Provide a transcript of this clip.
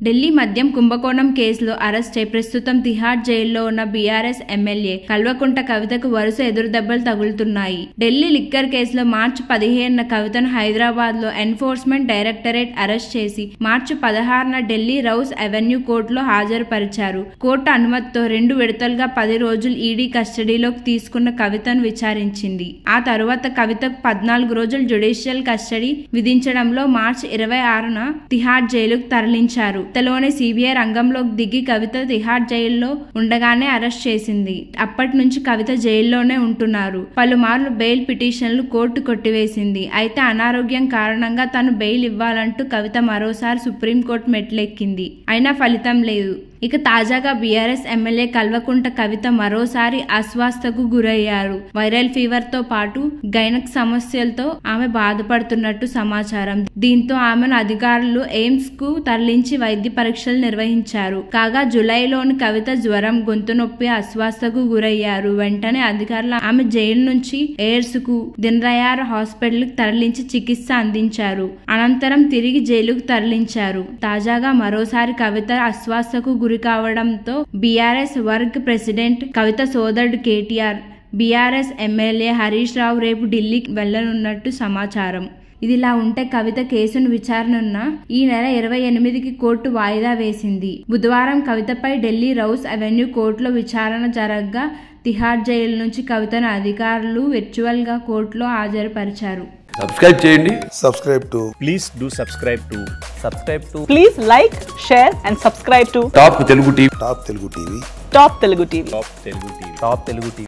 ఢిల్లీ మద్యం కుంభకోణం కేసులో అరెస్ట్ అయి ప్రస్తుతం తిహార్ జైల్లో ఉన్న బీఆర్ఎస్ ఎమ్మెల్యే కల్వకుంట్ల కవితకు వరుస ఎదురుదెబ్బలు తగులుతున్నాయి. ఢిల్లీ లిక్కర్ కేసులో మార్చి 15న కవితను హైదరాబాద్ లో ఎన్ఫోర్స్మెంట్ డైరెక్టరేట్ అరెస్ట్ చేసి మార్చి 16న ఢిల్లీ రౌస్ అవెన్యూ కోర్టులో హాజరుపరిచారు. కోర్టు అనుమతితో 2 విడతలుగా 10 రోజులు ఈడీ కస్టడీలోకి తీసుకున్న కవితను విచారించింది. ఆ తరువాత కవితకు 14 రోజులు జ్యుడిషియల్ కస్టడీ విధించడంలో మార్చి 26న తిహార్ జైలుకు తరలించారు. ఇంతలోనే సిబిఐ రంగంలోకి దిగి కవిత తిహార్ జైల్లో ఉండగానే అరెస్ట్ చేసింది. అప్పటి నుంచి కవిత జైల్లోనే ఉంటున్నారు. పలుమార్లు బెయిల్ పిటిషన్లు కోర్టు కొట్టివేసింది. అయితే అనారోగ్యం కారణంగా తను బెయిల్ ఇవ్వాలంటూ కవిత మరోసారి సుప్రీంకోర్టు మెట్లెక్కింది. అయినా ఫలితం లేదు. ఇక తాజాగా బీఆర్ఎస్ ఎమ్మెల్యే కల్వకుంట్ల కవిత మరోసారి అస్వస్థతకు గురయ్యారు. వైరల్ ఫీవర్ తో పాటు గైనక్ సమస్యలతో ఆమె బాధపడుతున్నట్టు సమాచారం. దీంతో ఆమెను అధికారులు ఎయిమ్స్ కు తరలించి వైద్య పరీక్షలు నిర్వహించారు. కాగా జూలైలోని కవిత జ్వరం, గొంతు నొప్పి, అస్వస్థతకు గురయ్యారు. వెంటనే అధికారులు ఆమె జైలు నుంచి ఎయిర్స్ కు దినదయాళ్ హాస్పిటల్ కు తరలించి చికిత్స అందించారు. అనంతరం తిరిగి జైలుకు తరలించారు. తాజాగా మరోసారి కవిత అస్వస్థతకు గురి కావడంతో బీఆర్ఎస్ వర్క్ ప్రెసిడెంట్ కవిత సోదరుడు కేటీఆర్, బీఆర్ఎస్ ఎమ్మెల్యే హరీష్ రావు రేపు ఢిల్లీకి వెళ్లనున్నట్టు సమాచారం. ఇదిలా ఉంటే కవిత కేసును విచారణన్న ఈ నెల 28కి కోర్టు వాయిదా వేసింది. బుధవారం కవితపై ఢిల్లీ రౌస్ అవెన్యూ కోర్టులో విచారణ జరగగా తిహార్ జైలు నుంచి కవితను అధికారులు వర్చువల్ గా కోర్టులో హాజరుపరిచారు. సబ్స్క్రైబ్ చేయండి. Please do subscribe to. Please like, share and subscribe to top Telugu TV. Top Telugu TV. Top Telugu TV.